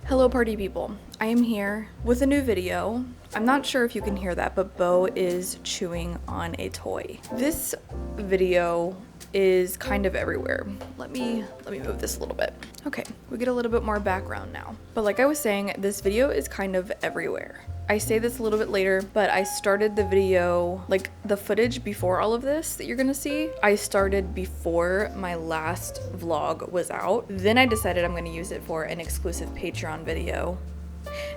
Hello party people, I am here with a new video. I'm not sure if you can hear that, but Bo is chewing on a toy. This video is kind of everywhere. Let me move this a little bit. Okay, we get a little bit more background now. But like I was saying, this video is kind of everywhere. I say this a little bit later, but I started the video, like the footage before all of this that you're gonna see, I started before my last vlog was out. Then I decided I'm gonna use it for an exclusive Patreon video.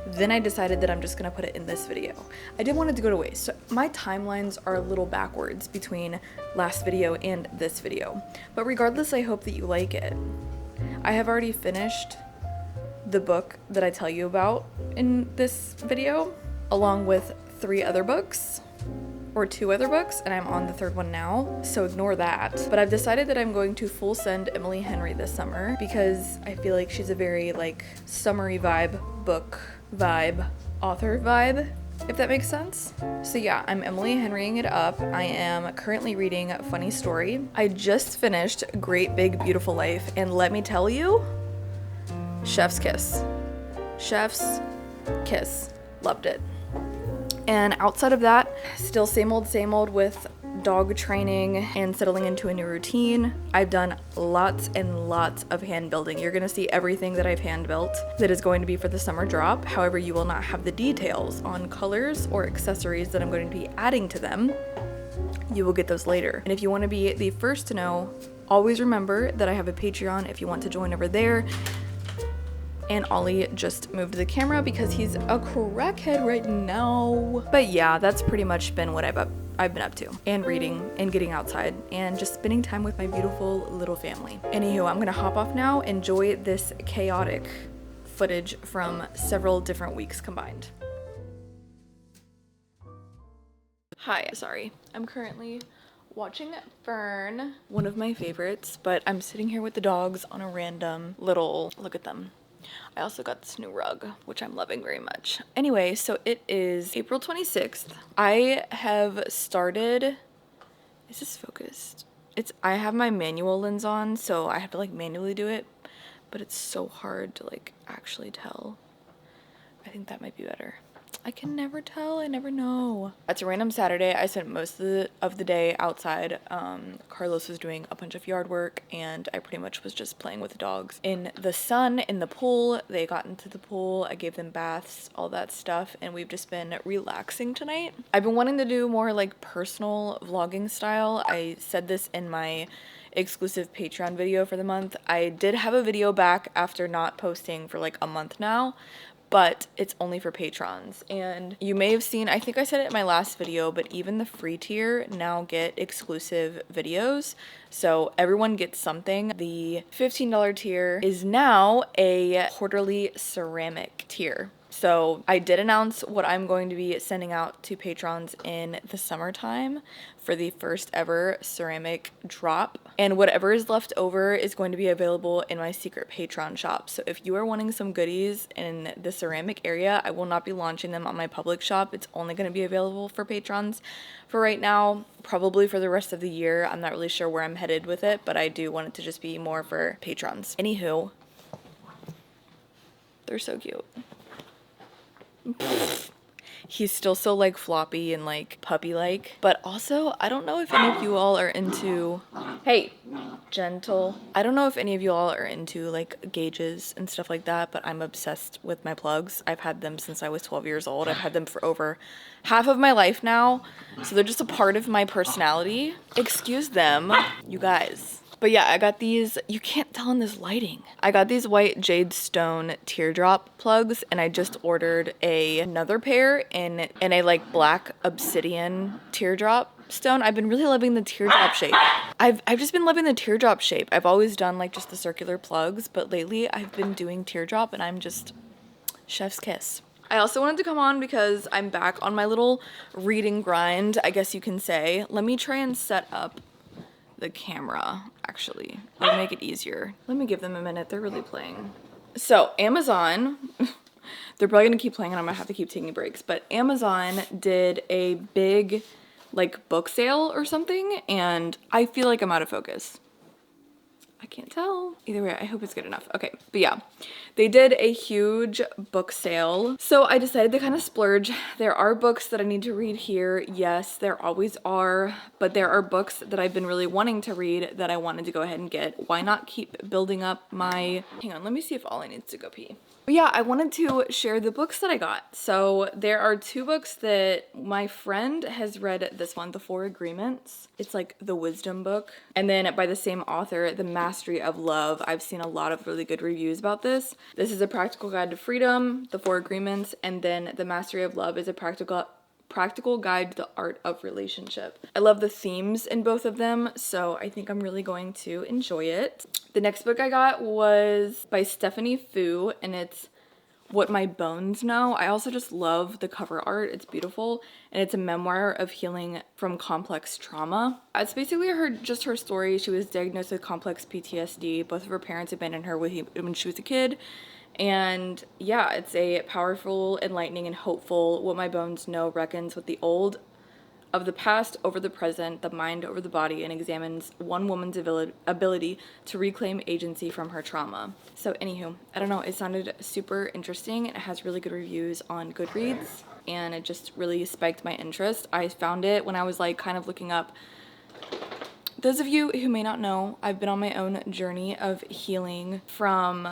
Then I decided that I'm just gonna put it in this video. I didn't want it to go to waste, so my timelines are a little backwards between last video and this video. But regardless, I hope that you like it. I have already finished the book that I tell you about in this video, along with 3 other books, or 2 other books, and I'm on the 3rd one now, so ignore that. But I've decided that I'm going to full send Emily Henry this summer because I feel like she's a very like summery vibe, book vibe, author vibe, if that makes sense. So yeah, I'm Emily Henrying it up. I am currently reading Funny Story. I just finished Great Big Beautiful Life, and let me tell you, chef's kiss. Chef's kiss. Loved it. And outside of that, still same old with dog training and settling into a new routine. I've done lots and lots of hand building. You're gonna see everything that I've hand built that is going to be for the summer drop. However, you will not have the details on colors or accessories that I'm going to be adding to them. You will get those later. And if you want to be the first to know, always remember that I have a Patreon if you want to join over there. And Ollie just moved the camera because he's a crackhead right now. But yeah, that's pretty much been what I've been up to. And reading and getting outside and just spending time with my beautiful little family. Anywho, I'm gonna hop off now, enjoy this chaotic footage from several different weeks combined. Hi, sorry. I'm currently watching Fern, one of my favorites, but I'm sitting here with the dogs on a random little, look at them. I also got this new rug, which I'm loving very much. Anyway, so it is April 26th. I have started, is this focused? I have my manual lens on, so I have to like manually do it, but it's so hard to like actually tell. I think that might be better. I can never tell, I never know. It's a random Saturday. I spent most of the day outside. Carlos was doing a bunch of yard work and I pretty much was just playing with the dogs in the sun, in the pool. They got into the pool, I gave them baths, all that stuff, and we've just been relaxing tonight. I've been wanting to do more like personal vlogging style. I said this in my exclusive Patreon video for the month. I did have a video back after not posting for like a month now, but it's only for patrons. And you may have seen, I think I said it in my last video, but even the free tier now get exclusive videos. So everyone gets something. The $15 tier is now a quarterly ceramic tier. So I did announce what I'm going to be sending out to patrons in the summertime for the first ever ceramic drop. And whatever is left over is going to be available in my secret Patreon shop. So if you are wanting some goodies in the ceramic area, I will not be launching them on my public shop. It's only going to be available for patrons for right now, probably for the rest of the year. I'm not really sure where I'm headed with it, but I do want it to just be more for patrons. Anywho, they're so cute. He's still so like floppy and like puppy like, but also I don't know if any of you all are into, hey, gentle. I don't know if any of you all are into like gauges and stuff like that, but I'm obsessed with my plugs. I've had them since I was 12 years old. I've had them for over half of my life now, so they're just a part of my personality. Excuse them, you guys. But yeah, I got these, you can't tell in this lighting. I got these white jade stone teardrop plugs, and I just ordered another pair in a like black obsidian teardrop stone. I've been really loving the teardrop shape. I've just been loving the teardrop shape. I've always done like just the circular plugs, but lately I've been doing teardrop and I'm just chef's kiss. I also wanted to come on because I'm back on my little reading grind, I guess you can say. Let me try and set up the camera, actually. It'll make it easier. Let me give them a minute. They're really playing. So Amazon, they're probably gonna keep playing and I'm gonna have to keep taking breaks, but Amazon did a big like book sale or something, and I feel like I'm out of focus. I can't tell. Either way, I hope it's good enough. Okay, but yeah, they did a huge book sale. So I decided to kind of splurge. There are books that I need to read here. Yes, there always are, but there are books that I've been really wanting to read that I wanted to go ahead and get. Why not keep building up my, hang on, let me see if Ollie needs to go pee. But yeah, I wanted to share the books that I got. So there are 2 books that my friend has read. This one, The 4 Agreements. It's like the wisdom book. And then by the same author, The Mastery of Love. I've seen a lot of really good reviews about this. This is a practical guide to freedom, The 4 Agreements, and then The Mastery of Love is a practical guide to the art of relationship. I love the themes in both of them, so I think I'm really going to enjoy it. The next book I got was by Stephanie Fu, and it's What My Bones Know. I also just love the cover art. It's beautiful, and it's a memoir of healing from complex trauma. It's basically her story. She was diagnosed with complex PTSD. Both of her parents abandoned her when she was a kid. And yeah, it's a powerful, enlightening, and hopeful What My Bones Know reckons with the old of the past over the present, the mind over the body, and examines one woman's ability to reclaim agency from her trauma. So anywho, I don't know, it sounded super interesting. It has really good reviews on Goodreads, and it just really spiked my interest. I found it when I was like kind of looking up. Those of you who may not know, I've been on my own journey of healing from,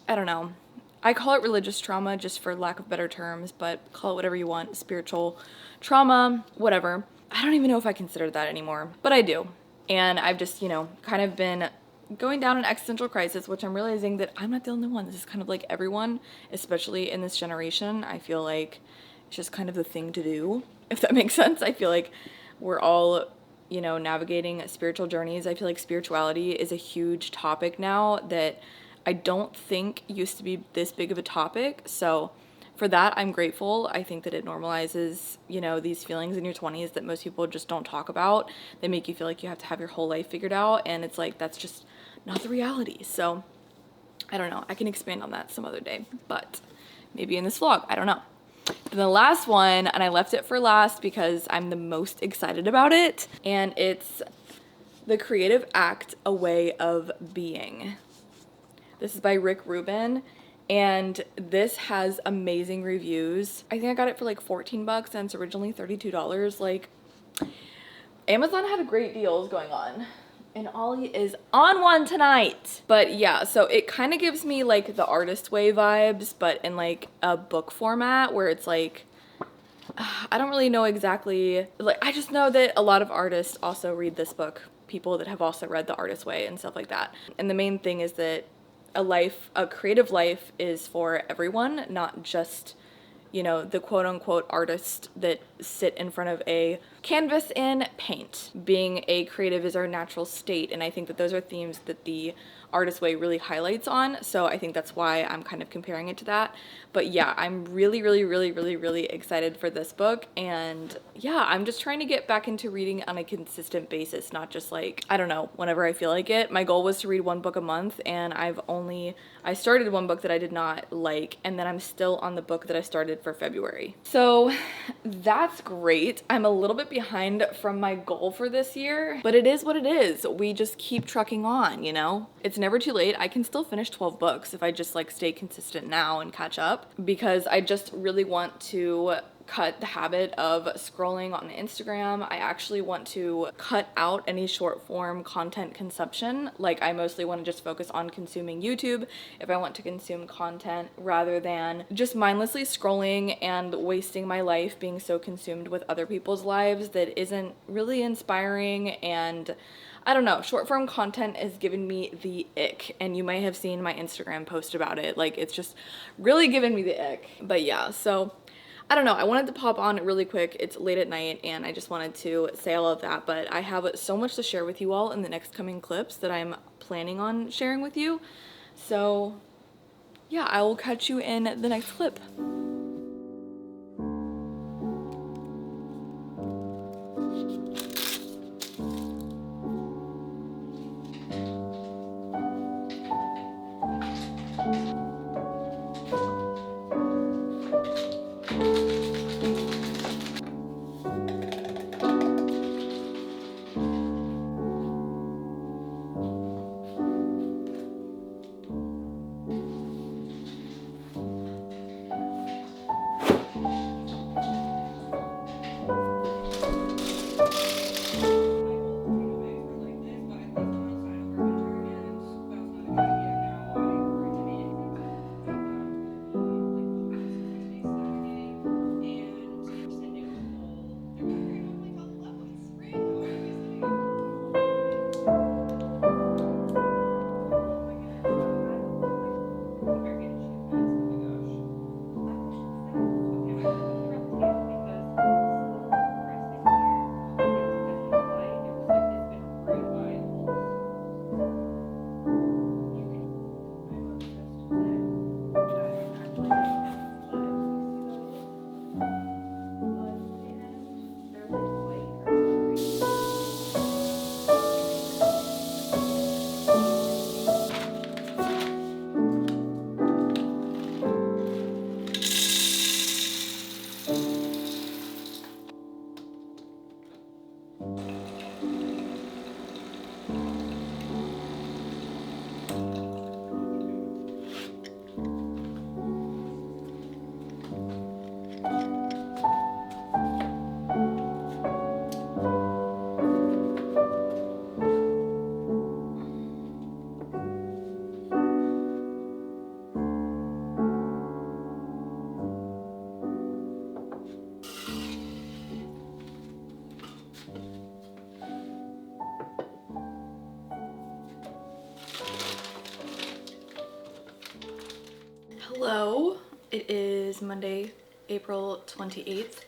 I don't know, I call it religious trauma just for lack of better terms, but call it whatever you want, spiritual trauma, whatever. I don't even know if I consider that anymore, but I do. And I've just, kind of been going down an existential crisis, which I'm realizing that I'm not the only one. This is kind of like everyone, especially in this generation. I feel like it's just kind of the thing to do, if that makes sense. I feel like we're all, navigating spiritual journeys. I feel like spirituality is a huge topic now that I don't think used to be this big of a topic. So for that, I'm grateful. I think that it normalizes, these feelings in your 20s that most people just don't talk about. They make you feel like you have to have your whole life figured out. And it's like, that's just not the reality. So I don't know. I can expand on that some other day, but maybe in this vlog. I don't know. Then the last one, and I left it for last because I'm the most excited about it. And it's The Creative Act, A Way of Being. This is by Rick Rubin, and this has amazing reviews. I think I got it for like 14 bucks, and it's originally $32. Like, Amazon had great deals going on, and Ollie is on one tonight. But yeah, so it kind of gives me like the Artist Way vibes, but in like a book format where it's like, I don't really know exactly, like, I just know that a lot of artists also read this book, people that have also read The Artist Way and stuff like that. And the main thing is that a creative life is for everyone, not just, the quote unquote artists that sit in front of a canvas and paint. Being a creative is our natural state, and I think that those are themes that the Artist Way really highlights on, so I think that's why I'm kind of comparing it to that. But yeah, I'm really, really, really, really, really excited for this book, and yeah, I'm just trying to get back into reading on a consistent basis, not just like, I don't know, whenever I feel like it. My goal was to read 1 book a month, and I started 1 book that I did not like, and then I'm still on the book that I started for February. So that's great. I'm a little bit behind from my goal for this year, but it is what it is. We just keep trucking on, It's never too late. I can still finish 12 books if I just like stay consistent now and catch up, because I just really want to cut the habit of scrolling on Instagram. I actually want to cut out any short form content consumption. Like, I mostly want to just focus on consuming YouTube if I want to consume content, rather than just mindlessly scrolling and wasting my life being so consumed with other people's lives that isn't really inspiring. And I don't know, short form content is giving me the ick, and you may have seen my Instagram post about it. Like, it's just really giving me the ick. But yeah, so I don't know, I wanted to pop on really quick. It's late at night and I just wanted to say all of that, but I have so much to share with you all in the next coming clips that I'm planning on sharing with you. So yeah, I will catch you in the next clip. Hello, it is Monday, April 28th.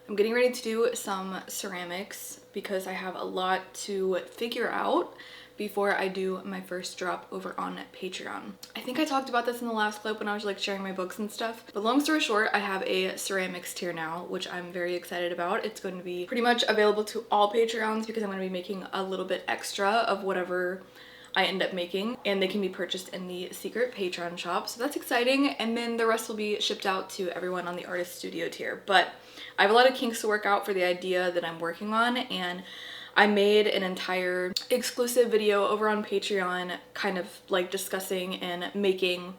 I'm getting ready to do some ceramics because I have a lot to figure out before I do my first drop over on Patreon. I think I talked about this in the last clip when I was like sharing my books and stuff, but long story short, I have a ceramics tier now, which I'm very excited about. It's going to be pretty much available to all Patreons because I'm going to be making a little bit extra of whatever I end up making, and they can be purchased in the secret Patreon shop, so that's exciting. And then the rest will be shipped out to everyone on the artist studio tier. But I have a lot of kinks to work out for the idea that I'm working on, and I made an entire exclusive video over on Patreon kind of like discussing and making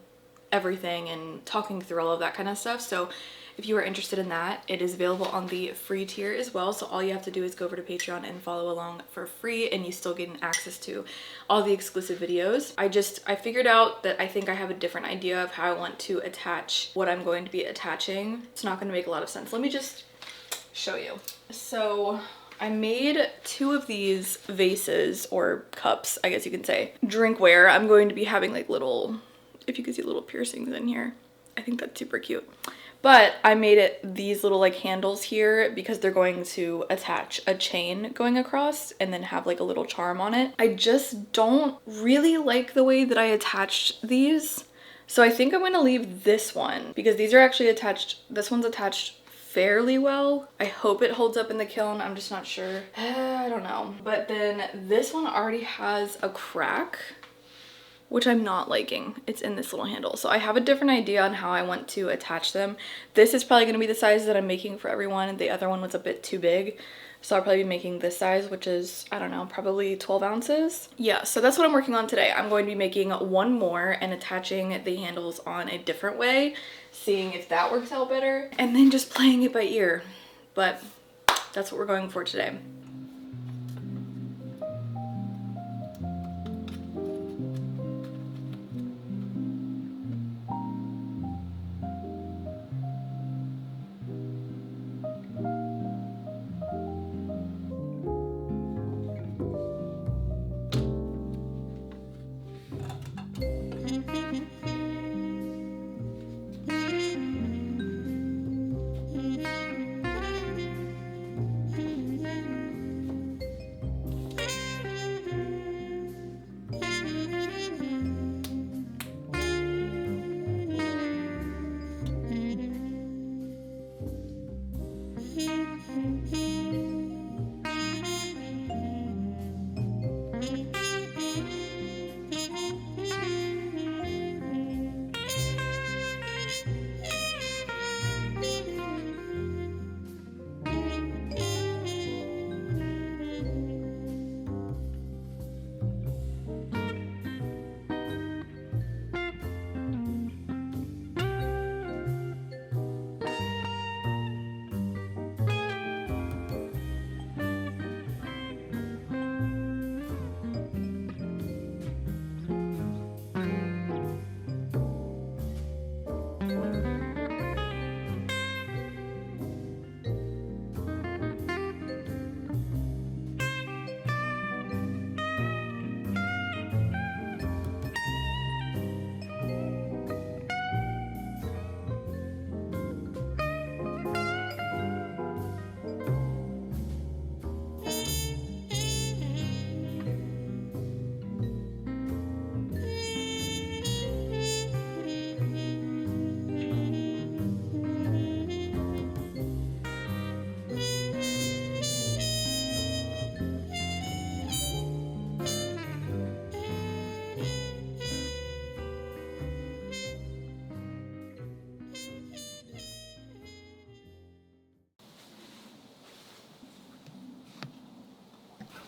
everything and talking through all of that kind of stuff. So if you are interested in that, it is available on the free tier as well. So all you have to do is go over to Patreon and follow along for free, and you still get access to all the exclusive videos. I figured out that I think I have a different idea of how I want to attach what I'm going to be attaching. It's not going to make a lot of sense. Let me just show you. So I made 2 of these vases, or cups, I guess you can say. Drinkware. I'm going to be having like little, if you can see, little piercings in here. I think that's super cute. But I made it these little like handles here because they're going to attach a chain going across and then have like a little charm on it. I just don't really like the way that I attached these. So I think I'm going to leave this one because these are actually attached. This one's attached fairly well. I hope it holds up in the kiln. I'm just not sure. I don't know. But then this one already has a crack, which I'm not liking. It's in this little handle. So I have a different idea on how I want to attach them. This is probably gonna be the size that I'm making for everyone. The other one was a bit too big. So I'll probably be making this size, which is, I don't know, probably 12 ounces. Yeah, so that's what I'm working on today. I'm going to be making one more and attaching the handles on a different way, seeing if that works out better, and then just playing it by ear. But that's what we're going for today.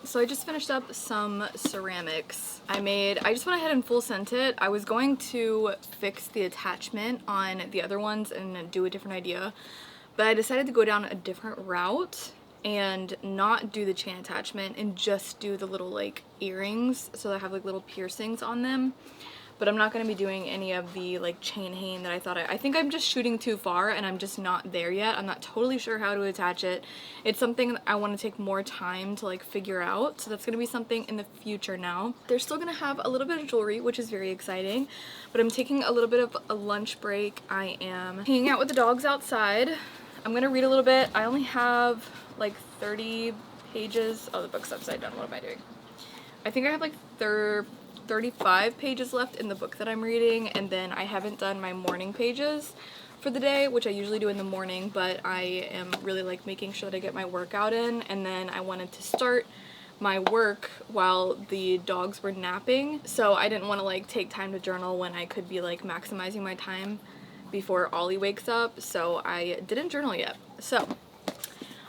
So I just finished up some ceramics. I just went ahead and full sent it. I was going to fix the attachment on the other ones and do a different idea, but I decided to go down a different route and not do the chain attachment and just do the little like earrings so I have like little piercings on them. but I'm not going to be doing any of the like chain hanging that I thought I think I'm just shooting too far and I'm just not there yet. I'm not totally sure how to attach it. It's something that I want to take more time to like figure out, so that's going to be something in the future now. They're still going to have a little bit of jewelry, which is very exciting, but I'm taking a little bit of a lunch break. I am hanging out with the dogs outside. I'm going to read a little bit. I only have like 30 pages. Oh, the book's upside down. What am I doing? I think I have like 35 pages left in the book that I'm reading, and then I haven't done my morning pages for the day, which I usually do in the morning, but I am really like making sure that I get my workout in, and then I wanted to start my work while the dogs were napping, so I didn't want to like take time to journal when I could be like maximizing my time before Ollie wakes up, so I didn't journal yet. So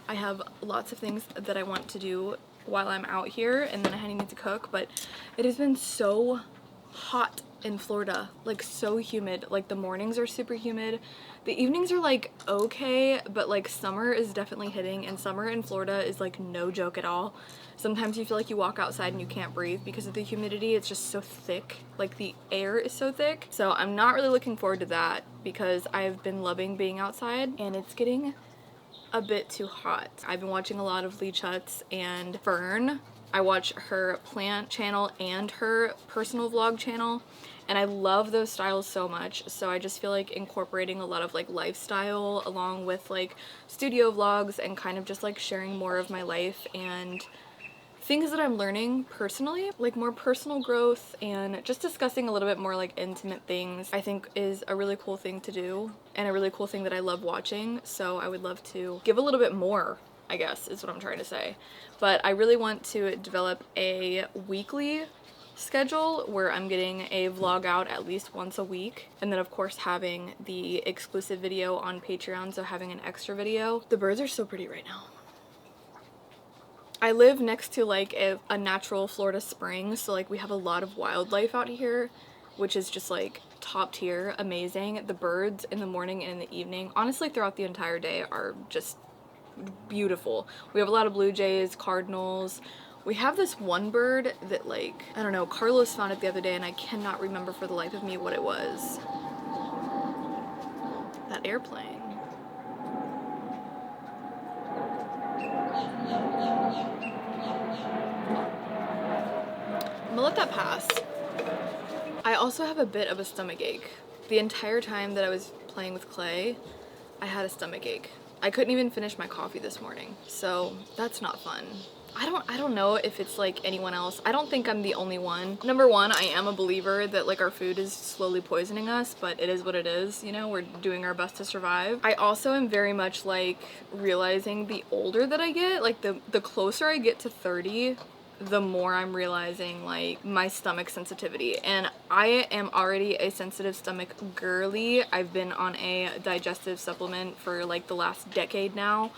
I have lots of things that I want to do while I'm out here, and then I need to cook, but it has been so hot in Florida, like so humid. Like the mornings are super humid, the evenings are like okay, but like summer is definitely hitting, and summer in Florida is like no joke at all. Sometimes you feel like you walk outside and you can't breathe because of the humidity. It's just so thick, like the air is so thick. So I'm not really looking forward to that because I've been loving being outside, and it's getting a bit too hot. I've been watching a lot of Lee Chutz and Fern. I watch her plant channel and her personal vlog channel, and I love those styles so much. So I just feel like incorporating a lot of like lifestyle along with like studio vlogs and kind of just like sharing more of my life and things that I'm learning personally, like more personal growth, and just discussing a little bit more like intimate things, I think is a really cool thing to do and a really cool thing that I love watching. So I would love to give a little bit more, I guess is what I'm trying to say. But I really want to develop a weekly schedule where I'm getting a vlog out at least once a week, and then of course having the exclusive video on Patreon, so having an extra video. The birds are so pretty right now. I live next to like a natural Florida spring, so like we have a lot of wildlife out here, which is just like top tier, amazing. The birds in the morning and in the evening, honestly throughout the entire day, are just beautiful. We have a lot of blue jays, cardinals. We have this one bird that like, I don't know, Carlos found it the other day and I cannot remember for the life of me what it was. That airplane. I'm gonna let that pass. I also have a bit of a stomach ache. The entire time that I was playing with clay, I had a stomach ache. I couldn't even finish my coffee this morning, so that's not fun. I don't know if it's like anyone else. I don't think I'm the only one. Number one, I am a believer that like our food is slowly poisoning us, but it is what it is, you know, we're doing our best to survive. I also am very much like realizing the older that I get, like the closer I get to 30, the more I'm realizing like my stomach sensitivity, and I am already a sensitive stomach girly. I've been on a digestive supplement for like the last decade now,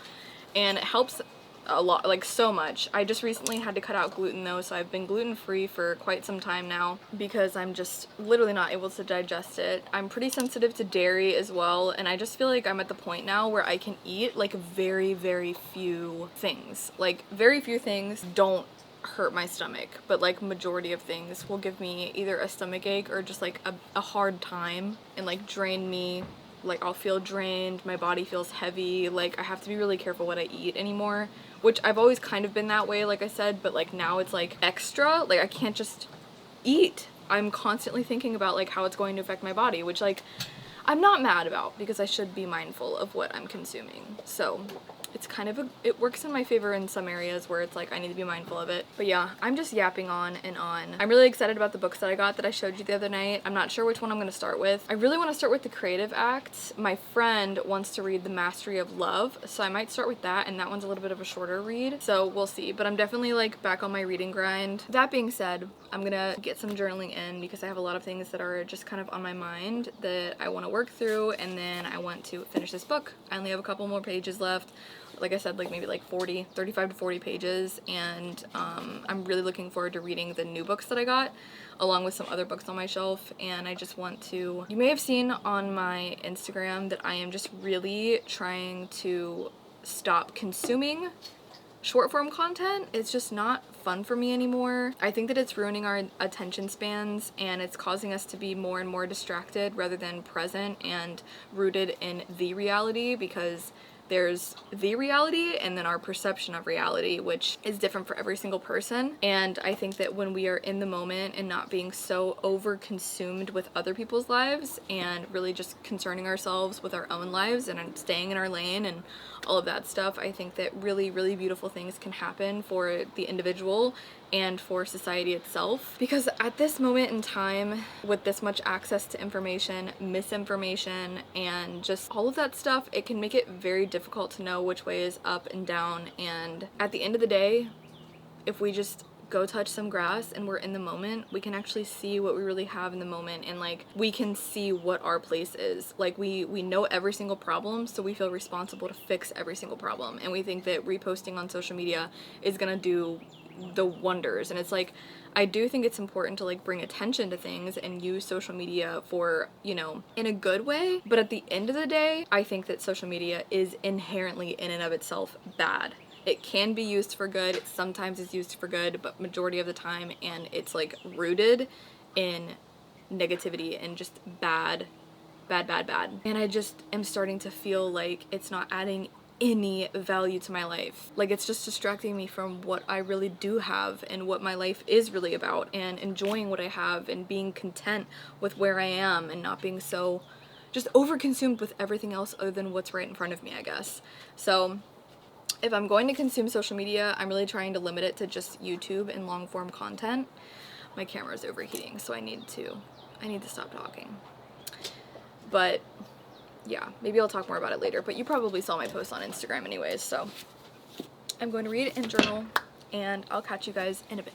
and it helps a lot, like so much. I just recently had to cut out gluten though, so I've been gluten-free for quite some time now because I'm just literally not able to digest it. I'm pretty sensitive to dairy as well, and I just feel like I'm at the point now where I can eat like very, very few things. Like very few things don't hurt my stomach, but like majority of things will give me either a stomach ache or just like a hard time and like drain me. Like I'll feel drained, my body feels heavy, like I have to be really careful what I eat anymore, which I've always kind of been that way, like I said, but like now it's like extra, like I can't just eat. I'm constantly thinking about like how it's going to affect my body, which like I'm not mad about because I should be mindful of what I'm consuming. So it's kind of it works in my favor in some areas where it's like I need to be mindful of it. But yeah, I'm just yapping on and on. I'm really excited about the books that I got that I showed you the other night. I'm not sure which one I'm going to start with. I really want to start with The Creative Act. My friend wants to read The Mastery of Love, so I might start with that, and that one's a little bit of a shorter read, so we'll see. But I'm definitely like back on my reading grind. That being said, I'm gonna get some journaling in because I have a lot of things that are just kind of on my mind that I want to work through, and then I want to finish this book. I only have a couple more pages left. Like I said, like maybe like 35 to 40 pages, and I'm really looking forward to reading the new books that I got along with some other books on my shelf. And I just want to, you may have seen on my Instagram that I am just really trying to stop consuming short form content. It's just not fun for me anymore. I think that it's ruining our attention spans, and it's causing us to be more and more distracted rather than present and rooted in the reality, because there's the reality and then our perception of reality, which is different for every single person. And I think that when we are in the moment and not being so over consumed with other people's lives and really just concerning ourselves with our own lives and staying in our lane and all of that stuff, I think that really, really beautiful things can happen for the individual and for society itself. Because at this moment in time, with this much access to information, misinformation, and just all of that stuff, it can make it very difficult to know which way is up and down. And at the end of the day, if we just go touch some grass and we're in the moment, we can actually see what we really have in the moment, and like we can see what our place is. Like we know every single problem, so we feel responsible to fix every single problem, and we think that reposting on social media is gonna do the wonders. And it's like, I do think it's important to like bring attention to things and use social media for, you know, in a good way, but at the end of the day, I think that social media is inherently in and of itself bad. It can be used for good, sometimes it's used for good, but majority of the time, and it's like rooted in negativity and just bad. And I just am starting to feel like it's not adding any value to my life. Like it's just distracting me from what I really do have and what my life is really about, and enjoying what I have and being content with where I am and not being so just overconsumed with everything else other than what's right in front of me, I guess. So if I'm going to consume social media, I'm really trying to limit it to just YouTube and long form content. My camera's overheating, so I need to stop talking. But yeah, maybe I'll talk more about it later, but you probably saw my post on Instagram anyways, so I'm going to read it and journal, and I'll catch you guys in a bit.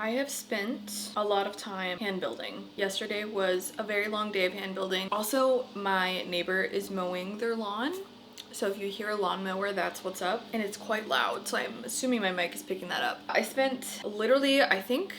I have spent a lot of time hand building. Yesterday was a very long day of hand building. Also, my neighbor is mowing their lawn. So if you hear a lawnmower, that's what's up. And it's quite loud, so I'm assuming my mic is picking that up. I spent literally, I think,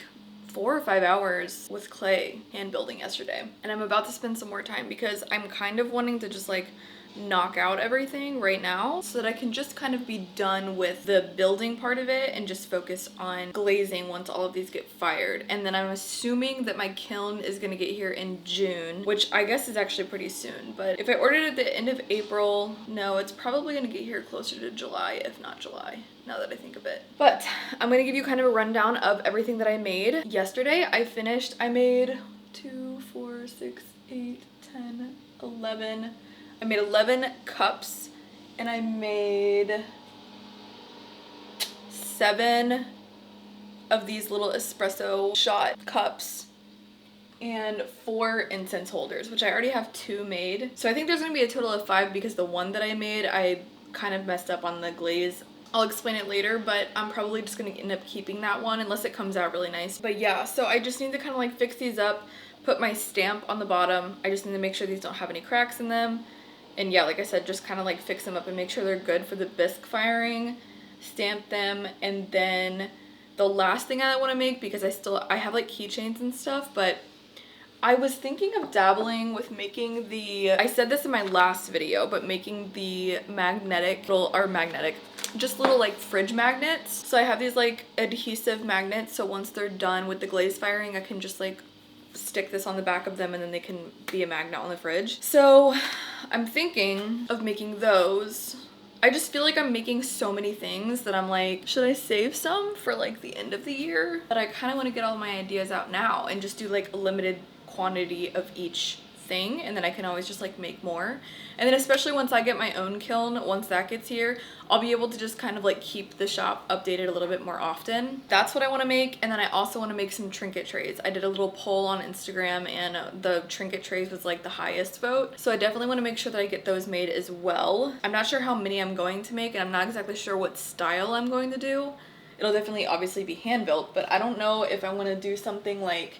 4 or 5 hours with clay hand building yesterday. And I'm about to spend some more time because I'm kind of wanting to just like knock out everything right now so that I can just kind of be done with the building part of it and just focus on glazing once all of these get fired. And then I'm assuming that my kiln is gonna get here in June, which I guess is actually pretty soon. But if I ordered it at the end of April, no, it's probably gonna get here closer to July, if not July, now that I think of it. But I'm gonna give you kind of a rundown of everything that I made. Yesterday I made 2, 4, 6, 8, 10, 11. I made 11 cups and I made 7 of these little espresso shot cups and 4 incense holders, which I already have 2 made. So I think there's gonna be a total of 5 because the one that I made, I kind of messed up on the glaze. I'll explain it later, but I'm probably just gonna end up keeping that one unless it comes out really nice. But yeah, so I just need to kind of like fix these up, put my stamp on the bottom. I just need to make sure these don't have any cracks in them. And yeah, like I said, just kind of like fix them up and make sure they're good for the bisque firing, stamp them. And then the last thing I want to make, because I have like keychains and stuff, but I was thinking of dabbling with making I said this in my last video, but making the just little like fridge magnets. So I have these like adhesive magnets, so once they're done with the glaze firing, I can just like stick this on the back of them and then they can be a magnet on the fridge. So I'm thinking of making those. I just feel like I'm making so many things that I'm like, should I save some for like the end of the year? But I kind of want to get all my ideas out now and just do like a limited quantity of each thing, and then I can always just like make more. And then especially once I get my own kiln, once that gets here, I'll be able to just kind of like keep the shop updated a little bit more often. That's what I want to make. And then I also want to make some trinket trays. I did a little poll on Instagram and the trinket trays was like the highest vote, so I definitely want to make sure that I get those made as well. I'm not sure how many I'm going to make, and I'm not exactly sure what style I'm going to do. It'll definitely obviously be hand built, but I don't know if I want to do something like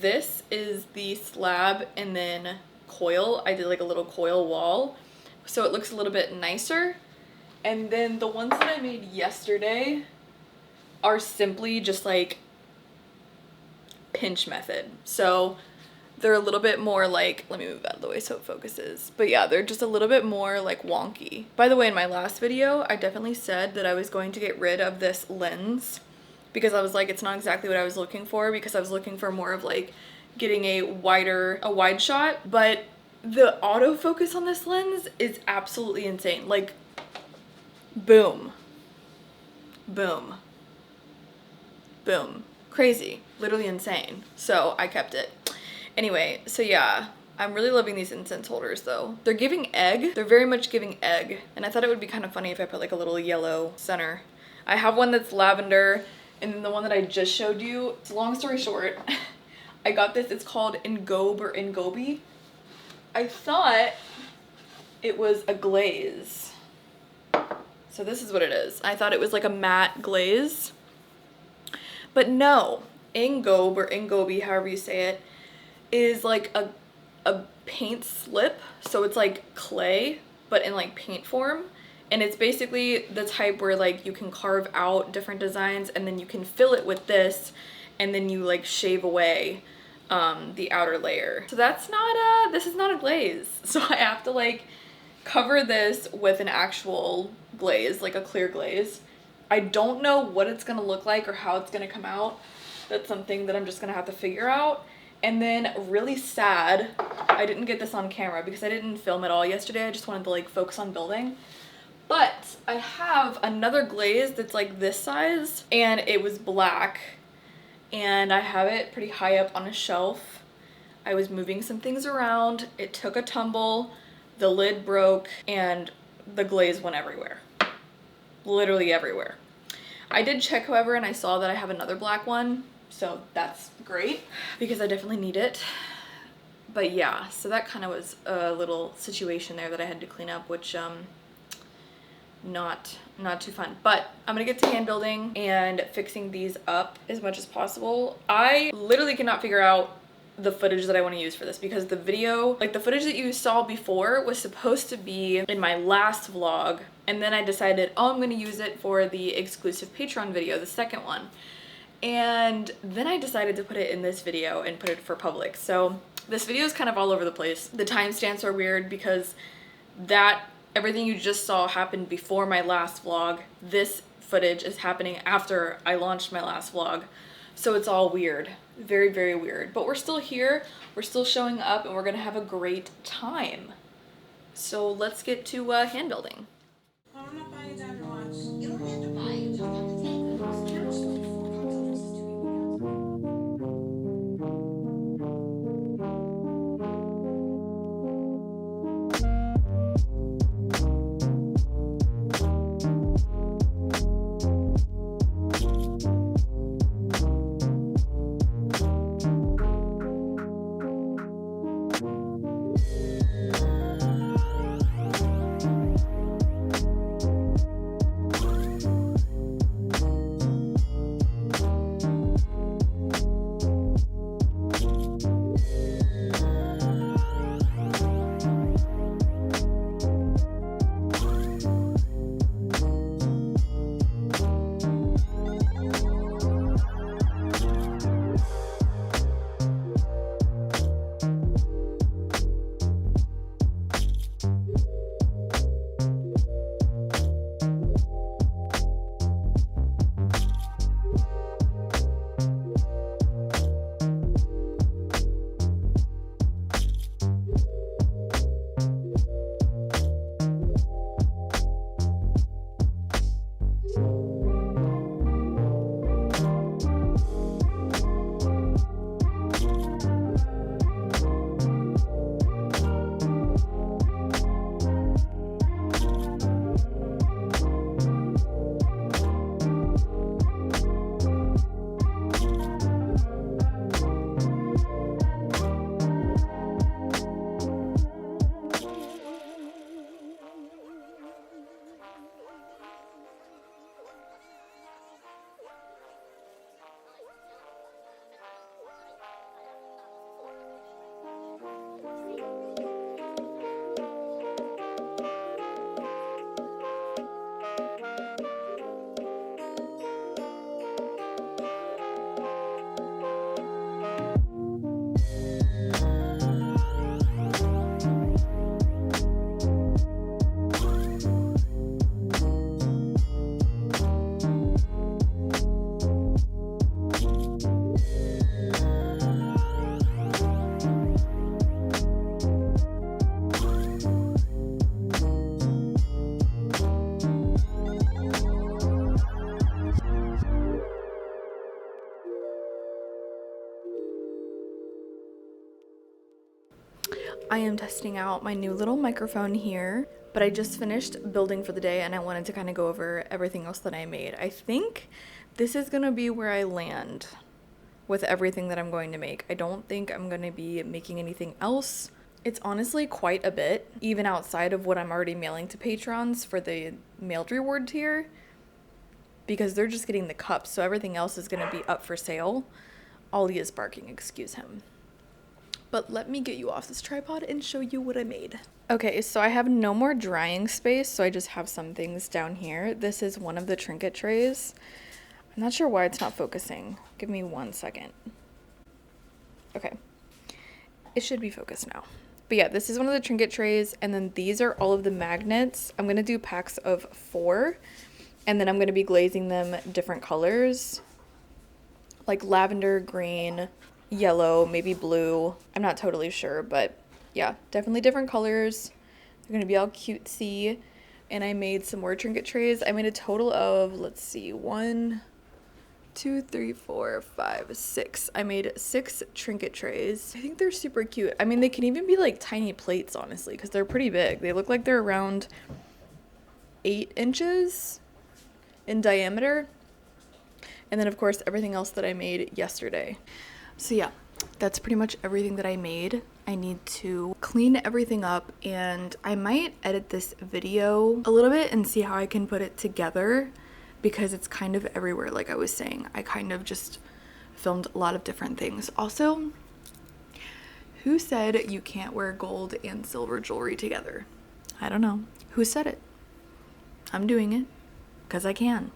this is the slab and then coil. I did like a little coil wall, so it looks a little bit nicer. And then the ones that I made yesterday are simply just like pinch method. So they're a little bit more like, let me move out of the way so it focuses. But yeah, they're just a little bit more like wonky. By the way, in my last video, I definitely said that I was going to get rid of this lens because I was like, it's not exactly what I was looking for, because I was looking for more of like getting a wide shot. But the autofocus on this lens is absolutely insane. Like, boom, boom, boom. Crazy, literally insane. So I kept it. Anyway, so yeah, I'm really loving these incense holders though. They're giving egg. They're very much giving egg. And I thought it would be kind of funny if I put like a little yellow center. I have one that's lavender, and then the one that I just showed you, it's long story short, I got this, it's called Ngobe or Ngobi. I thought it was a glaze. So this is what it is. I thought it was like a matte glaze. But no, Ngobe or Ngobi, however you say it, is like a paint slip. So it's like clay, but in like paint form. And it's basically the type where like you can carve out different designs and then you can fill it with this and then you like shave away the outer layer. So that's not this is not a glaze. So I have to like cover this with an actual glaze, like a clear glaze. I don't know what it's gonna look like or how it's gonna come out. That's something that I'm just gonna have to figure out. And then really sad, I didn't get this on camera because I didn't film it all yesterday. I just wanted to like focus on building. But I have another glaze that's like this size, and it was black, and I have it pretty high up on a shelf. I was moving some things around, it took a tumble, the lid broke, and the glaze went everywhere. Literally everywhere. I did check, however, and I saw that I have another black one, so that's great because I definitely need it. But yeah, so that kind of was a little situation there that I had to clean up, which not too fun. But I'm gonna get to hand building and fixing these up as much as possible. I literally cannot figure out the footage that I want to use for this, because the video, like the footage that you saw before, was supposed to be in my last vlog, and then I decided, oh, I'm gonna use it for the exclusive Patreon video, the second one. And then I decided to put it in this video and put it for public. So this video is kind of all over the place. The timestamps are weird because everything you just saw happened before my last vlog. This footage is happening after I launched my last vlog. So it's all weird, very, very weird. But we're still here, we're still showing up, and we're gonna have a great time. So let's get to hand building. I'm not buying a diamond watch. You don't have to buy it. You just have to take it. It's just 24 consoles to 2 people. I am testing out my new little microphone here, but I just finished building for the day and I wanted to kind of go over everything else that I made. I think this is gonna be where I land with everything that I'm going to make. I don't think I'm gonna be making anything else. It's honestly quite a bit, even outside of what I'm already mailing to patrons for the mailed reward tier, because they're just getting the cups, so everything else is gonna be up for sale. Ollie is barking, excuse him. But let me get you off this tripod and show you what I made. Okay, so I have no more drying space, so I just have some things down here. This is one of the trinket trays. I'm not sure why it's not focusing. Give me 1 second. Okay, it should be focused now. But yeah, this is one of the trinket trays, and then these are all of the magnets. I'm gonna do packs of 4, and then I'm gonna be glazing them different colors, like lavender, green, yellow, maybe blue. I'm not totally sure, but yeah, definitely different colors. They're gonna be all cutesy. And I made some more trinket trays. I made a total of, let's see, 1, 2, 3, 4, 5, 6. I made 6 trinket trays. I think they're super cute. I mean, they can even be like tiny plates, honestly, because they're pretty big. They look like they're around 8 inches in diameter. And then, of course, everything else that I made yesterday. So yeah, that's pretty much everything that I made. I need to clean everything up, and I might edit this video a little bit and see how I can put it together because it's kind of everywhere. Like I was saying, I kind of just filmed a lot of different things. Also, who said you can't wear gold and silver jewelry together? I don't know. Who said it? I'm doing it because I can.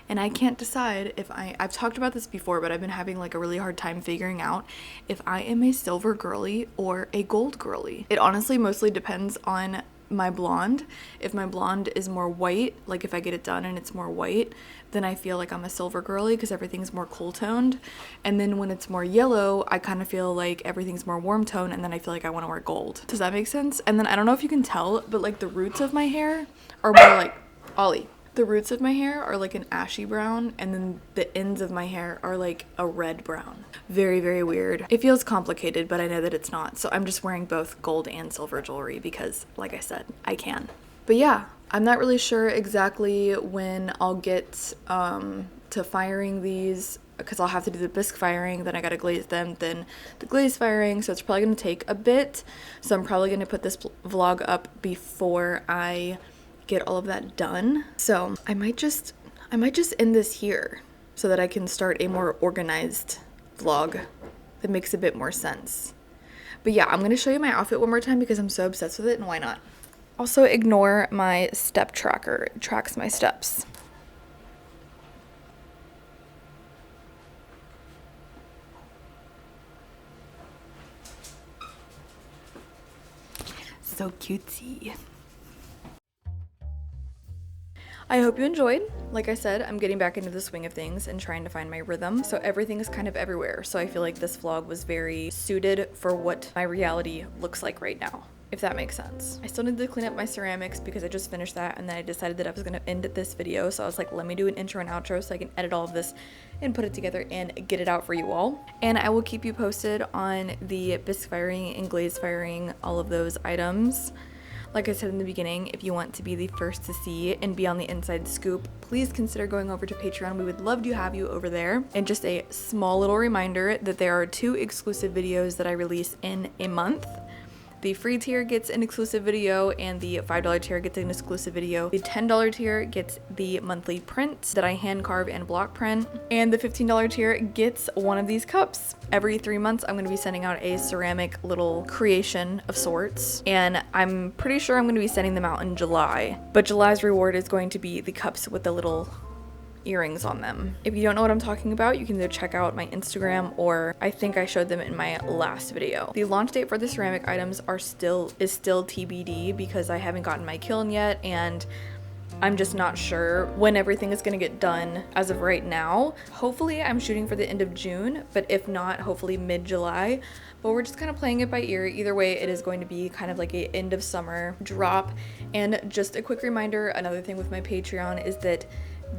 And I can't decide if I've talked about this before, but I've been having like a really hard time figuring out if I am a silver girly or a gold girly. It honestly mostly depends on my blonde. If my blonde is more white, like if I get it done and it's more white, then I feel like I'm a silver girly because everything's more cool toned. And then when it's more yellow, I kind of feel like everything's more warm tone, and then I feel like I want to wear gold. Does that make sense? And then I don't know if you can tell, but like the roots of my hair are more like Ollie. The roots of my hair are like an ashy brown, and then the ends of my hair are like a red brown. Very, very weird. It feels complicated, but I know that it's not. So I'm just wearing both gold and silver jewelry because, like I said, I can. But yeah, I'm not really sure exactly when I'll get to firing these, because I'll have to do the bisque firing, then I gotta glaze them, then the glaze firing, so it's probably gonna take a bit. So I'm probably gonna put this vlog up before I get all of that done. So I might just end this here so that I can start a more organized vlog that makes a bit more sense. But yeah, I'm gonna show you my outfit one more time because I'm so obsessed with it, and why not? Also, ignore my step tracker. It tracks my steps. So cutesy. I hope you enjoyed. Like I said, I'm getting back into the swing of things and trying to find my rhythm, so everything is kind of everywhere. So I feel like this vlog was very suited for what my reality looks like right now, if that makes sense. I still need to clean up my ceramics because I just finished that, and then I decided that I was gonna end this video, so I was like, let me do an intro and outro so I can edit all of this and put it together and get it out for you all. And I will keep you posted on the bisque firing and glaze firing, all of those items. Like I said in the beginning, if you want to be the first to see and be on the inside scoop, please consider going over to Patreon. We would love to have you over there. And just a small little reminder that there are 2 exclusive videos that I release in a month. The free tier gets an exclusive video, and the $5 tier gets an exclusive video. The $10 tier gets the monthly print that I hand carve and block print, and the $15 tier gets one of these cups. Every 3 months, I'm going to be sending out a ceramic little creation of sorts, and I'm pretty sure I'm going to be sending them out in July. But July's reward is going to be the cups with the little earrings on them. If you don't know what I'm talking about, you can either check out my Instagram, or I think I showed them in my last video. The launch date for the ceramic items is still TBD because I haven't gotten my kiln yet, and I'm just not sure when everything is going to get done as of right now. Hopefully I'm shooting for the end of June, but if not, hopefully mid-July. But we're just kind of playing it by ear. Either way, it is going to be kind of like a end of summer drop. And just a quick reminder, another thing with my Patreon is that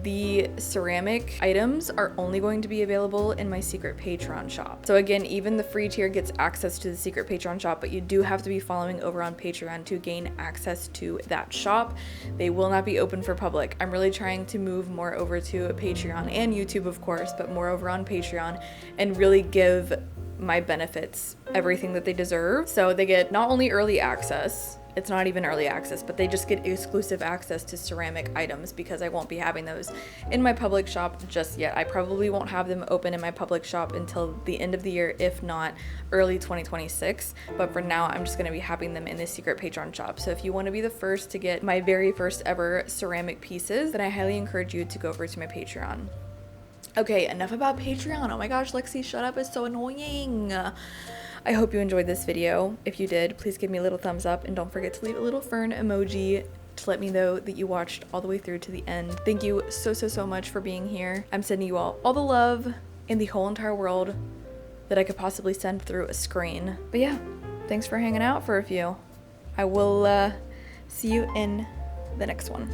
the ceramic items are only going to be available in my secret Patreon shop. So again, even the free tier gets access to the secret Patreon shop, but you do have to be following over on Patreon to gain access to that shop. They will not be open for public. I'm really trying to move more over to Patreon and YouTube, of course, but more over on Patreon, and really give my benefits everything that they deserve. So they get not only early access, it's not even early access, but they just get exclusive access to ceramic items because I won't be having those in my public shop just yet. I probably won't have them open in my public shop until the end of the year, if not early 2026. But for now, I'm just going to be having them in the secret Patreon shop. So if you want to be the first to get my very first ever ceramic pieces, then I highly encourage you to go over to my Patreon. Okay, enough about Patreon. Oh my gosh, Lexi, shut up. It's so annoying. I hope you enjoyed this video. If you did, please give me a little thumbs up, and don't forget to leave a little fern emoji to let me know that you watched all the way through to the end. Thank you so much for being here. I'm sending you all the love in the whole entire world that I could possibly send through a screen. But yeah, thanks for hanging out for a few. I will see you in the next one.